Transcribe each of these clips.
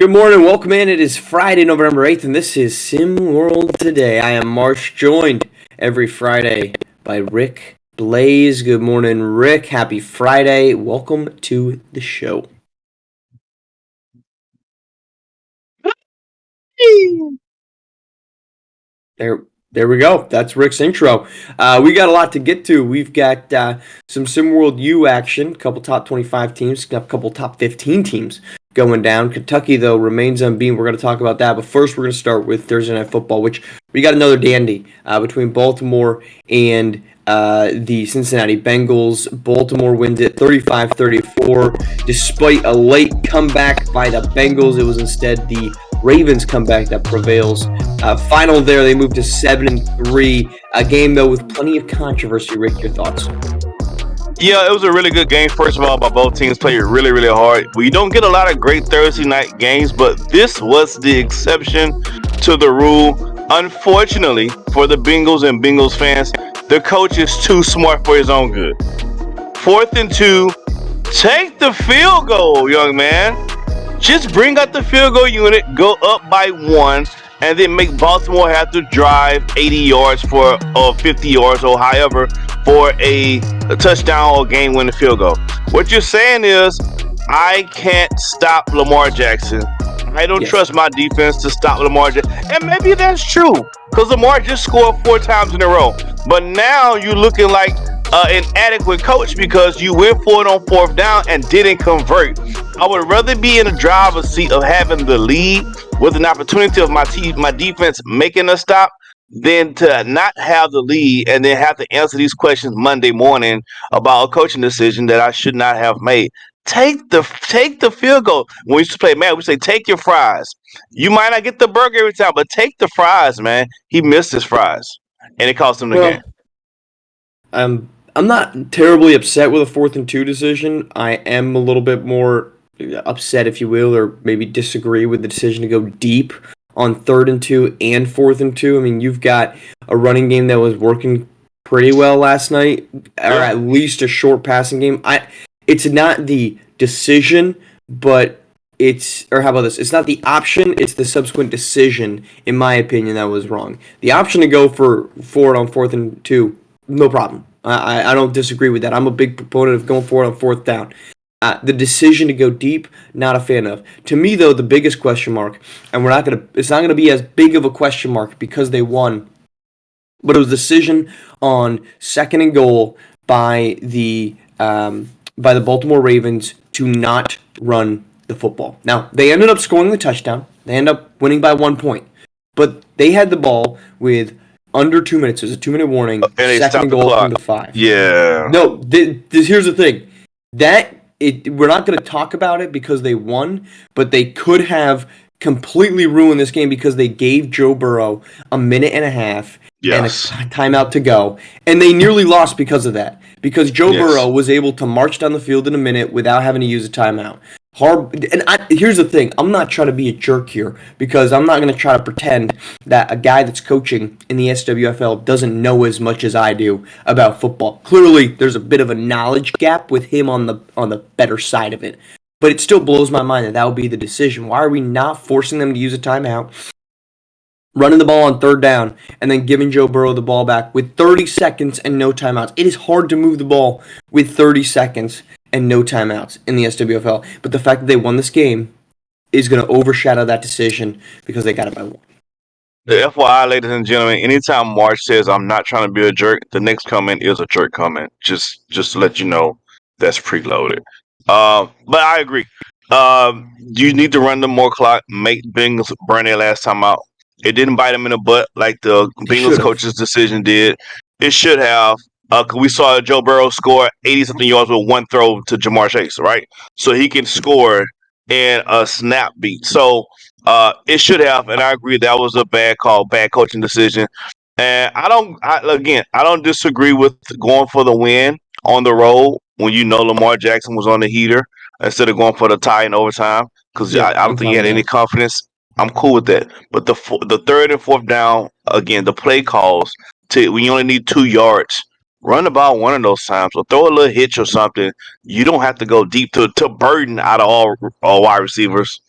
Good morning, welcome in. It is Friday, November 8th, and this is SimWorld Today. I am Marsh, joined every Friday by Rick Blaze. Good morning, Rick. Happy Friday. Welcome to the show. There we go. That's Rick's intro. We got a lot to get to. We've got some SimWorld U action, a couple top 25 teams, a couple top 15 teams going down. Kentucky, though, remains unbeaten. We're going to talk about that. But first, we're going to start with Thursday Night Football, which we got another dandy between Baltimore and the Cincinnati Bengals. Baltimore wins it 35-34. Despite a late comeback by the Bengals, it was instead the Ravens comeback that prevails. Final there, they moved to 7-3. A game, though, with plenty of controversy. Rick, your thoughts? Yeah, it was a really good game. First of all, by both teams played really, really hard. We don't get a lot of great Thursday night games, but this was the exception to the rule. Unfortunately, for the Bengals and Bengals fans, the coach is too smart for his own good. 4th and 2, take the field goal, young man. Just bring out the field goal unit, go up by 1, and then make Baltimore have to drive 80 yards or 50 yards or however for a touchdown or game-winning field goal. What you're saying is, I can't stop Lamar Jackson. I don't trust my defense to stop Lamar Jackson. And maybe that's true, because Lamar just scored 4 times in a row. But now you're looking like an inadequate coach because you went for it on 4th down and didn't convert. I would rather be in the driver's seat of having the lead with an opportunity of my defense making a stop than to not have the lead and then have to answer these questions Monday morning about a coaching decision that I should not have made. Take the field goal. When we used to play, man, we say take your fries. You might not get the burger every time, but take the fries, man. He missed his fries, and it cost him the game. I'm not terribly upset with a 4th and 2 decision. I am a little bit more upset, if you will, or maybe disagree with the decision to go deep on 3rd and 2 and 4th and 2. I mean, you've got a running game that was working pretty well last night, or at least a short passing game. It's not the decision, but how about this? It's not the option, it's the subsequent decision, in my opinion, that was wrong. The option to go for it on 4th and 2, no problem. I don't disagree with that. I'm a big proponent of going for it on 4th down. The decision to go deep, not a fan of. To me, though, the biggest question mark, and it's not gonna be as big of a question mark because they won, but it was a decision on 2nd and goal by the Baltimore Ravens to not run the football. Now, they ended up scoring the touchdown. They ended up winning by 1 point, but they had the ball with under 2 minutes. There's a 2-minute warning. And they 2nd goal from the 5. Yeah. No, here's the thing. We're not going to talk about it because they won, but they could have completely ruined this game because they gave Joe Burrow a minute and a half and a timeout to go, and they nearly lost because of that. Because Joe Burrow was able to march down the field in a minute without having to use a timeout. Here's the thing. I'm not trying to be a jerk here because I'm not going to try to pretend that a guy that's coaching in the SWFL doesn't know as much as I do about football. Clearly, there's a bit of a knowledge gap with him on the better side of it. But it still blows my mind that would be the decision. Why are we not forcing them to use a timeout, running the ball on 3rd down, and then giving Joe Burrow the ball back with 30 seconds and no timeouts? It is hard to move the ball with 30 seconds and no timeouts in the SWFL. But the fact that they won this game is going to overshadow that decision because they got it by 1. The FYI, ladies and gentlemen, anytime March says I'm not trying to be a jerk, the next comment is a jerk comment. Just to let you know that's preloaded. But I agree. You need to run the more clock, make Bengals burn their last time out. It didn't bite them in the butt like the Bengals coach's decision did. It should have. We saw Joe Burrow score 80-something yards with 1 throw to Jamar Chase, right? So he can score in a snap beat. So it should have, and I agree that was a bad call, bad coaching decision. And I don't disagree with going for the win on the road when you know Lamar Jackson was on the heater instead of going for the tie in overtime because I don't think he had any confidence. I'm cool with that. But the 3rd and 4th down, again, the play calls, when you only need 2 yards, run the ball one of those times or throw a little hitch or something. You don't have to go deep to burden out of all wide receivers.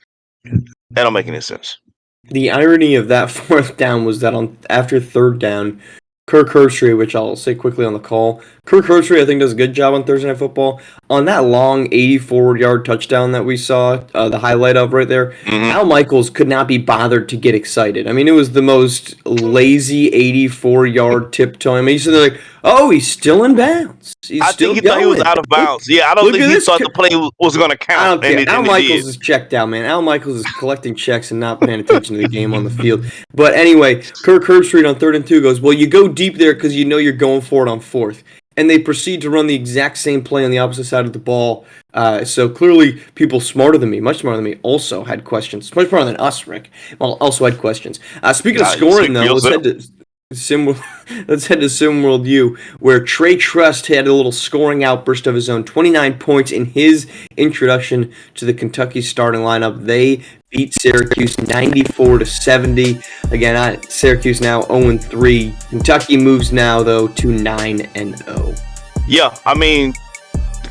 That don't make any sense. The irony of that fourth down was that after third down, Kirk Herbstreit, which I'll say quickly on the call, Kirk Herbstreit I think does a good job on Thursday Night Football. On that long 84-yard touchdown that we saw, the highlight of right there, Al Michaels could not be bothered to get excited. I mean, it was the most lazy 84-yard tiptoe. I mean, he's like, oh, he's still in bounds. He's I still think he thought he was going. out of bounds. Yeah, I don't think he thought the play was going to count. I don't care. And Al Michaels is checked out, man. Al Michaels is collecting checks and not paying attention to the game on the field. But anyway, Kirk Herbstreit on 3rd and 2 goes, well, you go deep there because you know you're going for it on 4th. And they proceed to run the exact same play on the opposite side of the ball. So clearly, people smarter than me, much smarter than me, also had questions. Much smarter than us, Rick. Well, also had questions. Speaking of scoring, though, let's head to SimWorld U, where Trey Trust had a little scoring outburst of his own. 29 points in his introduction to the Kentucky starting lineup. They beat Syracuse 94-70. Again, Syracuse now 0-3. Kentucky moves now, though, to 9-0. Yeah, I mean,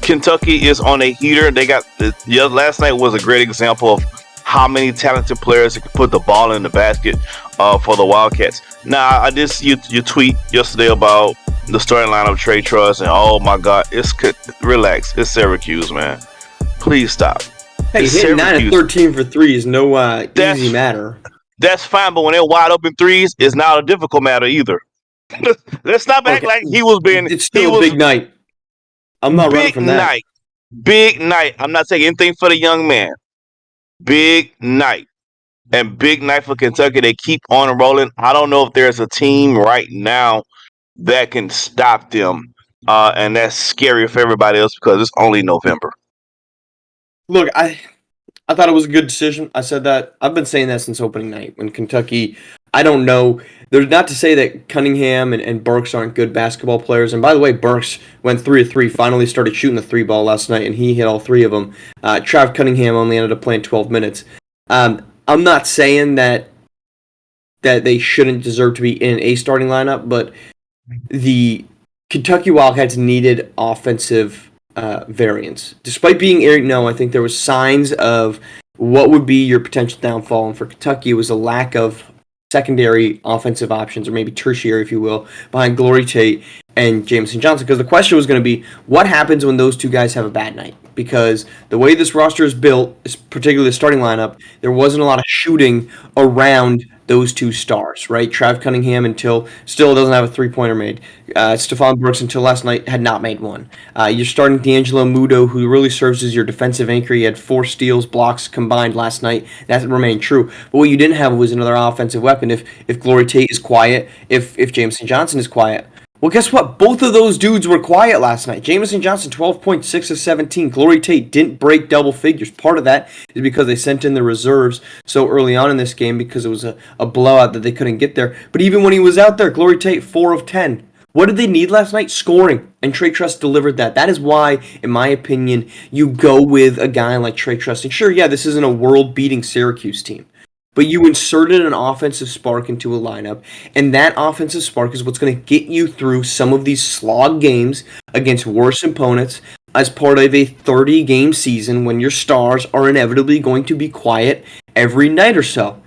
Kentucky is on a heater. They got last night was a great example of how many talented players can put the ball in the basket for the Wildcats. Now, I did see your tweet yesterday about the starting lineup of Trey Trust, and oh my God, relax. It's Syracuse, man. Please stop. Hey, hitting 9 of 13 for 3 is no easy matter. That's fine, but when they're wide open threes, it's not a difficult matter either. Let's not act like he was being. It's still a big night. I'm not running from that. Big night. I'm not saying anything for the young man. Big night. And big night for Kentucky. They keep on rolling. I don't know if there's a team right now that can stop them. And that's scary for everybody else because it's only November. Look, I thought it was a good decision. I said that. I've been saying that since opening night. When Kentucky, I don't know. There's not to say that Cunningham and Burks aren't good basketball players. And by the way, Burks went 3 of 3, finally started shooting the 3 ball last night, and he hit all 3 of them. Trav Cunningham only ended up playing 12 minutes. I'm not saying that they shouldn't deserve to be in a starting lineup, but the Kentucky Wildcats needed offensive variance. Despite being 8-0, I think there was signs of what would be your potential downfall. And for Kentucky, it was a lack of secondary offensive options, or maybe tertiary, if you will, behind Glory Tate and Jameson Johnson. Because the question was going to be, what happens when those two guys have a bad night? Because the way this roster is built, particularly the starting lineup, there wasn't a lot of shooting around those two stars, right? Trav Cunningham still doesn't have a three-pointer made. Stephon Brooks until last night had not made one. You're starting D'Angelo Muto, who really serves as your defensive anchor. He had 4 steals, blocks combined last night. That remained true. But what you didn't have was another offensive weapon. If Glory Tate is quiet, if Jameson Johnson is quiet. Well, guess what? Both of those dudes were quiet last night. Jameson Johnson, 12.6 of 17. Glory Tate didn't break double figures. Part of that is because they sent in the reserves so early on in this game because it was a blowout that they couldn't get there. But even when he was out there, Glory Tate, 4 of 10. What did they need last night? Scoring. And Trey Trust delivered that. That is why, in my opinion, you go with a guy like Trey Trust. And sure, yeah, this isn't a world-beating Syracuse team. But you inserted an offensive spark into a lineup, and that offensive spark is what's going to get you through some of these slog games against worse opponents as part of a 30-game season when your stars are inevitably going to be quiet every night or so.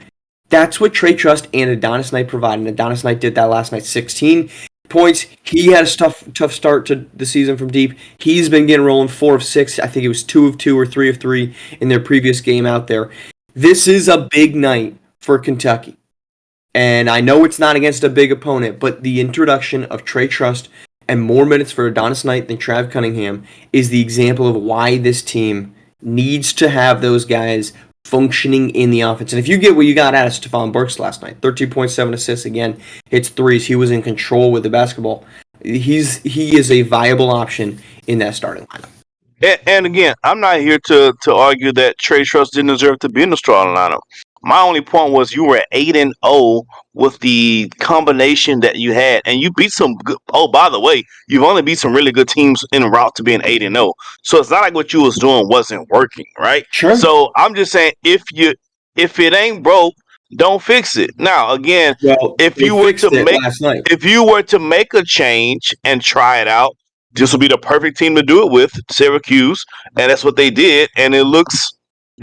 That's what Trey Trust and Adonis Knight provided. Adonis Knight did that last night, 16 points. He had a tough start to the season from deep. He's been getting rolling 4 of 6. I think it was 2 of 2 or 3 of 3 in their previous game out there. This is a big night for Kentucky. And I know it's not against a big opponent, but the introduction of Trey Trust and more minutes for Adonis Knight than Trav Cunningham is the example of why this team needs to have those guys functioning in the offense. And if you get what you got out of Stephon Brooks last night, 13.7 assists, again, hits 3s. He was in control with the basketball. He is a viable option in that starting lineup. And again, I'm not here to argue that Trey Trust didn't deserve to be in the starting lineup. My only point was you were 8-0 with the combination that you had, and you beat some good. Oh, by the way, you've only beat some really good teams en route to being 8-0. So it's not like what you was doing wasn't working, right? Sure. So I'm just saying, if it ain't broke, don't fix it. Now, again, if you were to make a change and try it out, this will be the perfect team to do it with, Syracuse, and that's what they did, and it looks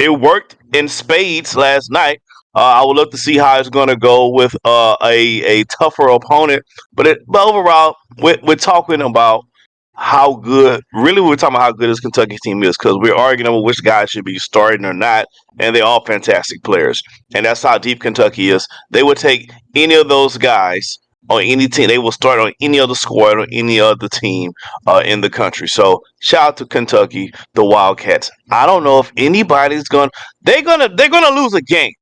It worked in spades last night. I would love to see how it's going to go with a tougher opponent. But overall, we're talking about how good. Really, we're talking about how good this Kentucky team is because we're arguing over which guys should be starting or not, and they're all fantastic players. And that's how deep Kentucky is. They would take any of those guys on any team. They will start on any other squad or any other team in the country. So shout out to Kentucky, the Wildcats. I don't know if anybody's going. They're gonna lose a game.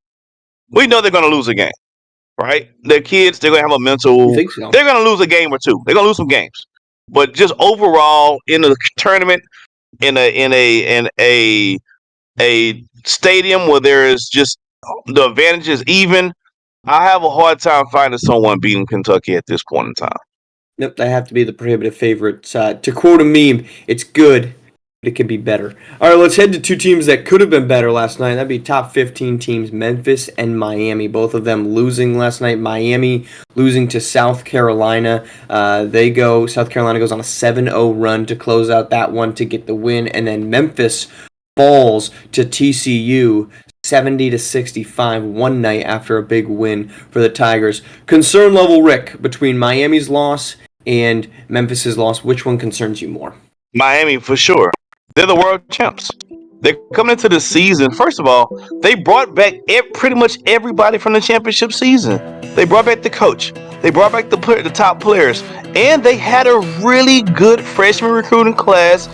We know they're gonna lose a game, right? Their kids, they're gonna have a You mental. think so? They're gonna lose a game or two. They're gonna lose some games, but just overall in the tournament, in a stadium where there is just the advantage is even. I have a hard time finding someone beating Kentucky at this point in time. Nope, they have to be the prohibitive favorites. To quote a meme, it's good, but it can be better. All right, let's head to two teams that could have been better last night. That'd be top 15 teams, Memphis and Miami. Both of them losing last night. Miami losing to South Carolina. South Carolina goes on a 7-0 run to close out that one to get the win. And then Memphis falls to TCU 70-65 one night after a big win for the Tigers. Concern level, Rick, between Miami's loss and Memphis's loss, which one concerns you more? Miami for sure. They're the world champs. They're coming into the season. First of all, they brought back pretty much everybody from the championship season. They brought back the coach. They brought back the top players, and they had a really good freshman recruiting class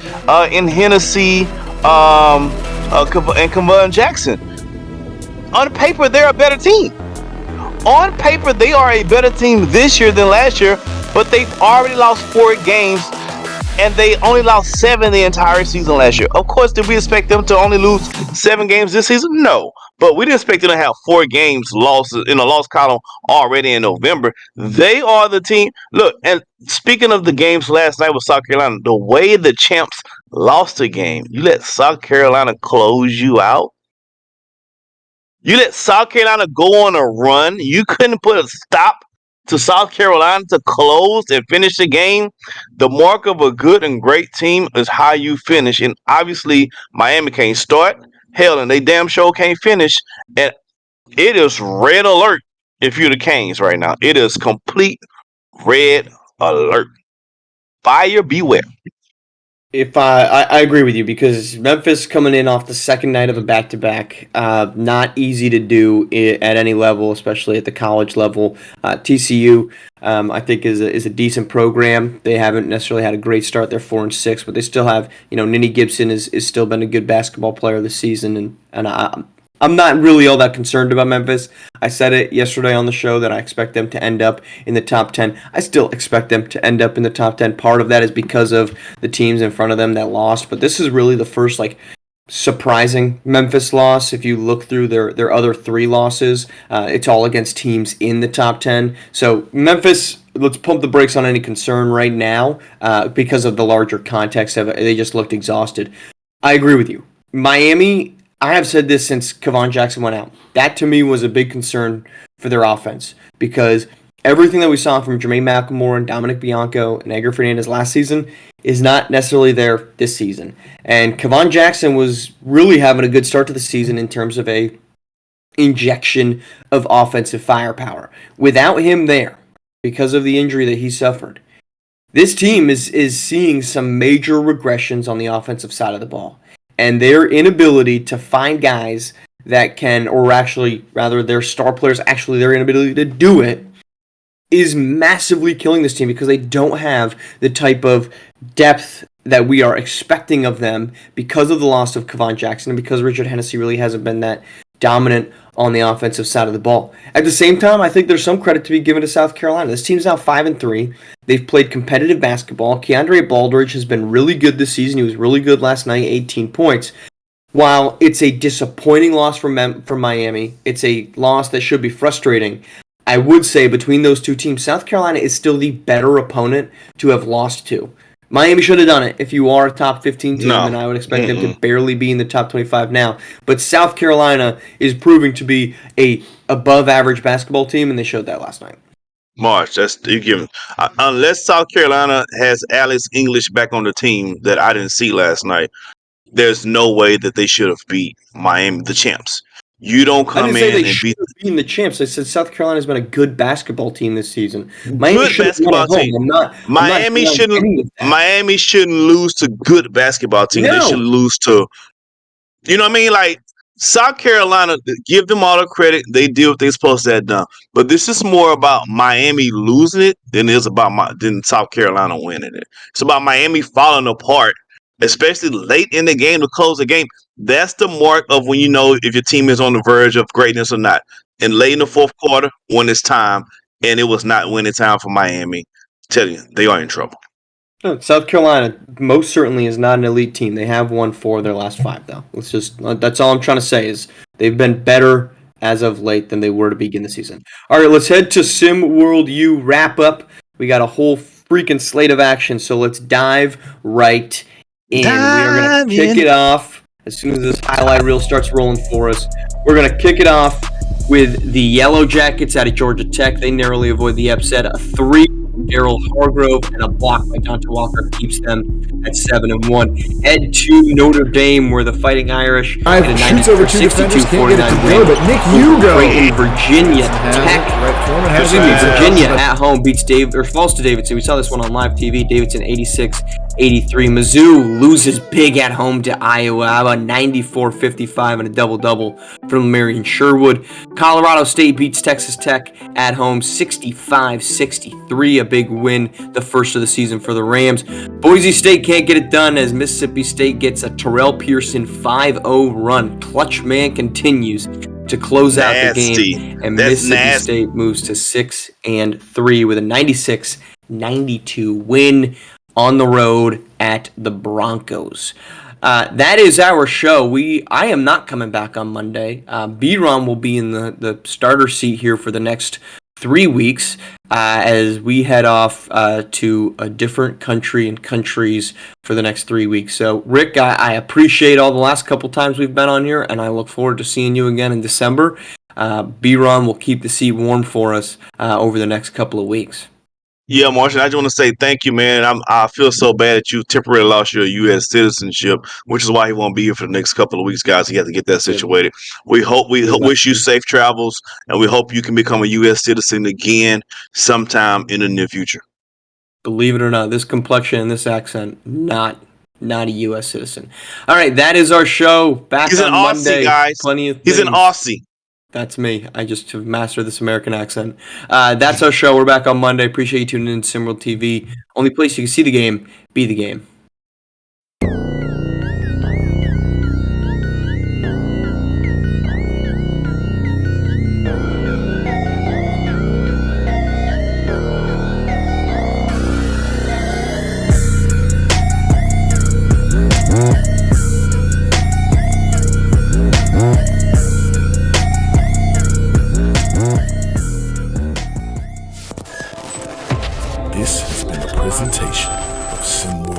in Hennessy and Kavon Jackson. On paper, they're a better team. On paper, they are a better team this year than last year, but they've already lost 4 games and they only lost 7 the entire season last year. Of course, did we expect them to only lose 7 games this season? No. But we didn't expect them to have 4 games lost in the loss column already in November. They are the team. Look, and speaking of the games last night with South Carolina, the way the champs lost the game, you let South Carolina close you out. You let South Carolina go on a run. You couldn't put a stop to South Carolina to close and finish the game. The mark of a good and great team is how you finish. And obviously, Miami can't start. Hell, and they damn sure can't finish. And it is red alert if you're the Canes right now. It is complete red alert. Fire beware. If I agree with you because Memphis coming in off the second night of a back-to-back, not easy to do at any level, especially at the college level. TCU, I think is a decent program. They haven't necessarily had a great start. They're 4-6, but they still have Ninny Gibson is still been a good basketball player this season, and I'm not really all that concerned about Memphis. I said it yesterday on the show that I expect them to end up in the top 10. I still expect them to end up in the top 10. Part of that is because of the teams in front of them that lost, but this is really the first surprising Memphis loss. If you look through their other 3 losses, it's all against teams in the top 10. So Memphis, let's pump the brakes on any concern right now because of the larger context of it. They just looked exhausted. I agree with you. Miami, I have said this since Kavon Jackson went out. That to me was a big concern for their offense because everything that we saw from Jermaine McLemore and Dominic Bianco and Edgar Fernandez last season is not necessarily there this season. And Kavon Jackson was really having a good start to the season in terms of a injection of offensive firepower. Without him there, because of the injury that he suffered, this team is seeing some major regressions on the offensive side of the ball. And their inability to find guys that can, or actually, rather, their star players, actually their inability to do it, is massively killing this team because they don't have the type of depth that we are expecting of them because of the loss of Kavon Jackson and because Richard Hennessy really hasn't been that dominant on the offensive side of the ball. At the same time, I think there's some credit to be given to South Carolina. This team's now 5-3. They've played competitive basketball. Keandre Baldridge has been really good this season. He was really good last night, 18 points. While it's a disappointing loss for Miami, it's a loss that should be frustrating. I would say between those two teams, South Carolina is still the better opponent to have lost to. Miami should have done it. If you are a top 15 team, then I would expect them to barely be in the top 25 now. But South Carolina is proving to be a above average basketball team, and they showed that last night. March, that's you give. Unless South Carolina has Alex English back on the team that I didn't see last night, there's no way that they should have beat Miami, the champs. You don't I come didn't say in they and should beat have beaten the champs. I said South Carolina's been a good basketball team this season. Miami good should have won basketball at home. team. I'm not denying any of that. Miami shouldn't lose to good basketball team. They should No. lose to, you know what I mean? Like South Carolina, give them all the credit. They did what they're supposed to have done. But this is more about Miami losing it than it is about than South Carolina winning it. It's about Miami falling apart, especially late in the game to close the game. That's the mark of when you know if your team is on the verge of greatness or not. And late in the fourth quarter, when it's time, and it was not winning time for Miami, tell you they are in trouble. No, South Carolina most certainly is not an elite team. They have won 4 of their last 5, though. That's all I'm trying to say is they've been better as of late than they were to begin the season. All right, let's head to SimWorld U wrap up. We got a whole freaking slate of action, so let's dive right in. We are going to kick it off as soon as this highlight reel starts rolling for us. We're going to kick it off with the Yellow Jackets out of Georgia Tech. They narrowly avoid the upset. A 3 Daryl Hargrove and a block by Dante Walker keeps them at 7-1. Head to Notre Dame, where the Fighting Irish get a 92-62-49 win. But Nick, you go. In Virginia Tech. Virginia at home falls to Davidson. We saw this one on live TV. Davidson 86-83. Mizzou loses big at home to Iowa. How about 94-55 and a double-double from Marion Sherwood. Colorado State beats Texas Tech at home 65-63. A big win, the first of the season for the Rams. Boise State can't get it done as Mississippi State gets a Terrell Pearson 5-0 run. Clutch man continues to close out the game, and Mississippi State moves to 6-3 with a 96-92 win on the road at the Broncos. That is our show. I am not coming back on Monday. B-Ron will be in the starter seat here for the next 3 weeks as we head off to a different country and countries for the next 3 weeks. So, Rick, I appreciate all the last couple times we've been on here, and I look forward to seeing you again in December. B-Ron will keep the seat warm for us over the next couple of weeks. Yeah, Marshall, I just want to say thank you, man. I feel so bad that you temporarily lost your U.S. citizenship, which is why he won't be here for the next couple of weeks, guys. He has to get that situated. We wish you safe travels, and we hope you can become a U.S. citizen again sometime in the near future. Believe it or not, this complexion and this accent, not a U.S. citizen. All right, that is our show. Back He's on Monday. Aussie, guys. Plenty of He's things. an Aussie. That's me. I just have mastered this American accent. That's our show. We're back on Monday. Appreciate you tuning in to SimWorld TV. Only place you can see the game, be the game. This has been a presentation of SimWorld.